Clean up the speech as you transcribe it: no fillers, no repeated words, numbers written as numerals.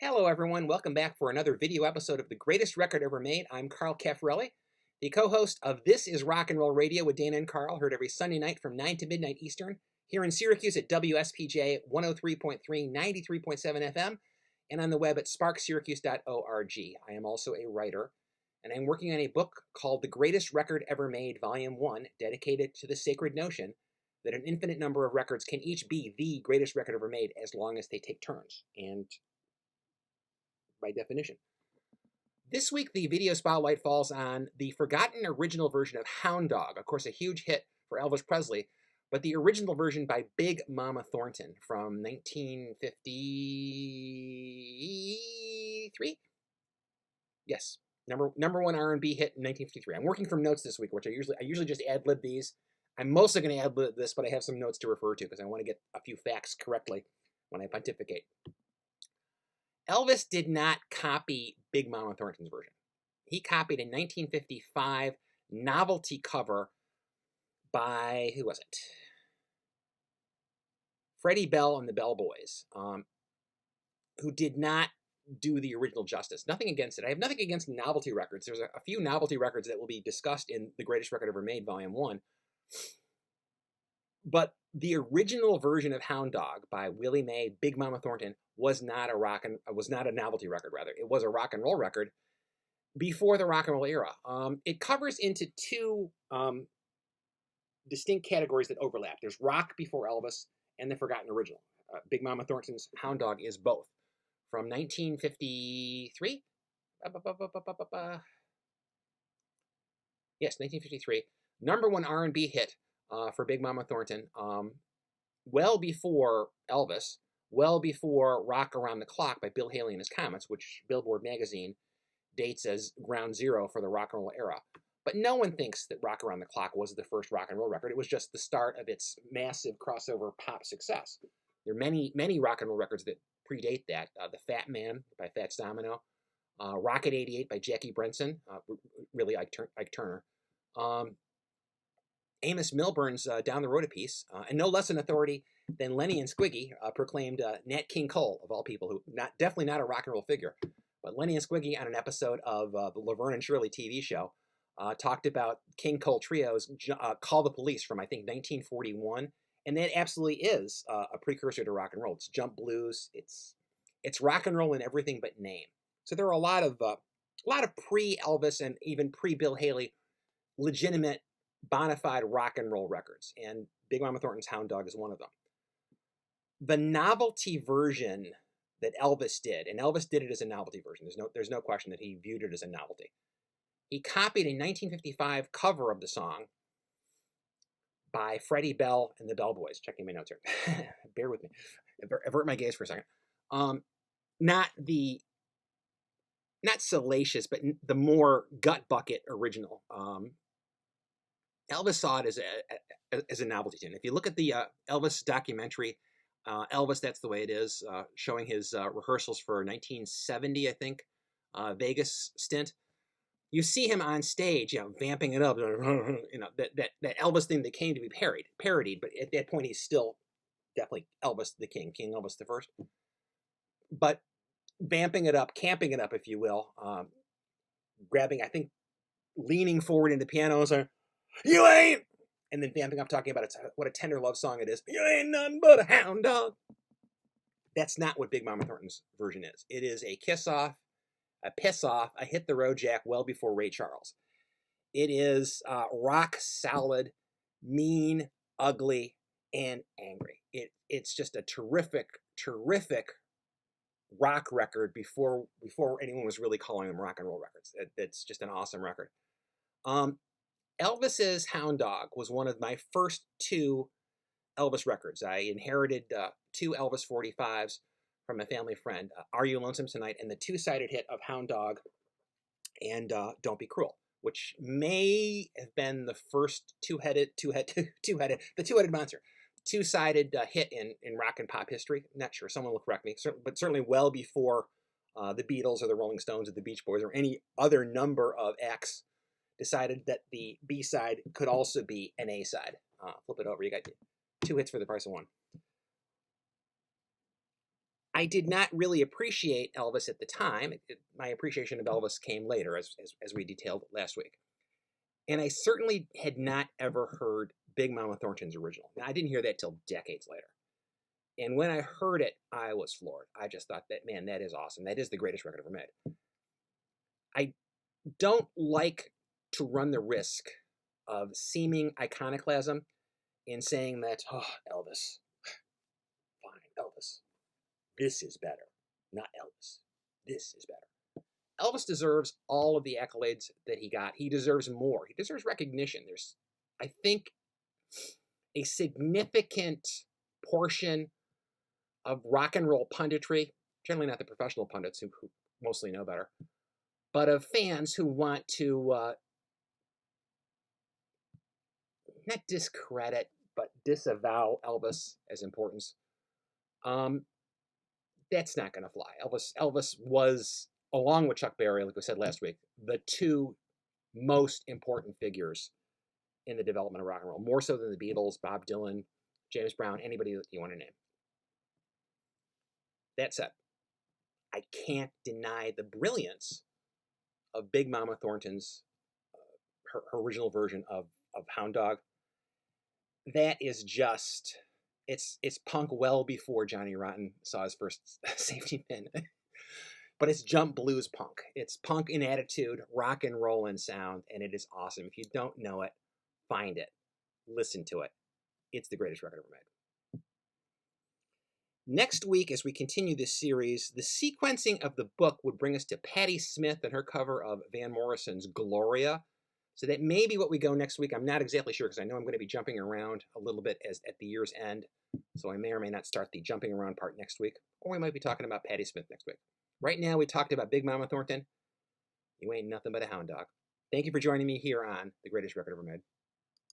Hello everyone, welcome back for another video episode of The Greatest Record Ever Made. I'm Carl Caffarelli, the co-host of This is Rock and Roll Radio with Dana and Carl, heard every Sunday night from 9 to midnight Eastern, here in Syracuse at WSPJ 103.3, 93.7 FM, and on the web at sparksyracuse.org. I am also a writer, and I'm working on a book called The Greatest Record Ever Made, Volume 1, dedicated to the sacred notion that an infinite number of records can each be the greatest record ever made as long as they take turns, and by definition. This week, the video spotlight falls on the forgotten original version of Hound Dog, of course a huge hit for Elvis Presley, but the original version by Big Mama Thornton from 1953? Yes, number one R&B hit in 1953. I'm working from notes this week, which I usually just ad-lib these. I'm mostly going to ad-lib this, but I have some notes to refer to because I want to get a few facts correctly when I pontificate. Elvis did not copy Big Mama Thornton's version. He copied a 1955 novelty cover by, who was it? Freddie Bell and the Bell Boys, who did not do the original justice. Nothing against it. I have nothing against novelty records. There's a few novelty records that will be discussed in The Greatest Record Ever Made, Volume 1. But the original version of Hound Dog by Willie Mae, Big Mama Thornton, was not a novelty record, rather. It was a rock and roll record before the rock and roll era. It covers into two distinct categories that overlap. There's rock before Elvis and the forgotten original. Big Mama Thornton's Hound Dog is both. From 1953? Yes, 1953. Number one R&B hit for Big Mama Thornton, well before Elvis, well before Rock Around the Clock by Bill Haley and his Comets, which Billboard magazine dates as ground zero for the rock and roll era. But no one thinks that Rock Around the Clock was the first rock and roll record. It was just the start of its massive crossover pop success. There are many rock and roll records that predate that. The Fat Man by Fats Domino, Rocket 88 by Jackie Brenson, really Ike Turner, Amos Milburn's Down the Road a Piece, and no less an authority than Lenny and Squiggy proclaimed Nat King Cole, of all people, who definitely not a rock and roll figure, but Lenny and Squiggy on an episode of the Laverne and Shirley TV show talked about King Cole Trio's Call the Police from, I think, 1941, and that absolutely is a precursor to rock and roll. It's jump blues, it's rock and roll in everything but name. So there are a lot of pre-Elvis and even pre-Bill Haley legitimate bona fide rock and roll records, and Big Mama Thornton's Hound Dog is one of them. The novelty version that Elvis did, and Elvis did it as a novelty version, there's no question that he viewed it as a novelty. He copied a 1955 cover of the song by Freddie Bell and the Bell Boys. Checking my notes here. Bear with me. Avert my gaze for a second. Not salacious, but the more gut bucket original. Elvis saw it as a novelty tune. If you look at the Elvis documentary, Elvis, That's the Way It Is, showing his rehearsals for 1970, I think, Vegas stint, you see him on stage, vamping it up, that Elvis thing that came to be parodied, but at that point he's still definitely Elvis the King Elvis the First, but vamping it up, camping it up, if you will, grabbing, I think, leaning forward into piano, saying, "You ain't," and then vamping up, talking about what a tender love song it is. "You ain't nothing but a hound dog." That's not what Big Mama Thornton's version is. It is a kiss off, a piss off, a hit the road jack well before Ray Charles. It is rock solid, mean, ugly, and angry. It's just a terrific rock record before anyone was really calling them rock and roll records. It's just an awesome record. Elvis's Hound Dog was one of my first two Elvis records. I inherited two Elvis 45s from a family friend, Are You Lonesome Tonight, and the two-sided hit of Hound Dog and Don't Be Cruel, which may have been the first two-headed monster, two-sided hit in rock and pop history. Not sure, someone will correct me, but certainly well before the Beatles or the Rolling Stones or the Beach Boys or any other number of acts decided that the B-side could also be an A-side. Flip it over, you got two hits for the price of one. I did not really appreciate Elvis at the time. My appreciation of Elvis came later, as we detailed last week. And I certainly had not ever heard Big Mama Thornton's original. Now, I didn't hear that till decades later. And when I heard it, I was floored. I just thought that, man, that is awesome. That is the greatest record ever made. I don't like to run the risk of seeming iconoclasm in saying that, oh, Elvis, fine, Elvis, this is better. Not Elvis, this is better. Elvis deserves all of the accolades that he got. He deserves more. He deserves recognition. There's, I think, a significant portion of rock and roll punditry, generally not the professional pundits who mostly know better, but of fans who want to not discredit, but disavow Elvis as importance. That's not going to fly. Elvis was, along with Chuck Berry, like we said last week, the two most important figures in the development of rock and roll, more so than the Beatles, Bob Dylan, James Brown, anybody that you want to name. That said, I can't deny the brilliance of Big Mama Thornton's, her original version of Hound Dog. That is just, it's punk well before Johnny Rotten saw his first safety pin. But it's jump blues punk. It's punk in attitude, rock and roll in sound, and it is awesome. If you don't know it, find it. Listen to it. It's the greatest record ever made. Next week, as we continue this series, the sequencing of the book would bring us to Patti Smith and her cover of Van Morrison's Gloria. So that may be what we go next week. I'm not exactly sure because I know I'm going to be jumping around a little bit at the year's end. So I may or may not start the jumping around part next week. Or we might be talking about Patti Smith next week. Right now, we talked about Big Mama Thornton. You ain't nothing but a hound dog. Thank you for joining me here on The Greatest Record Ever Made.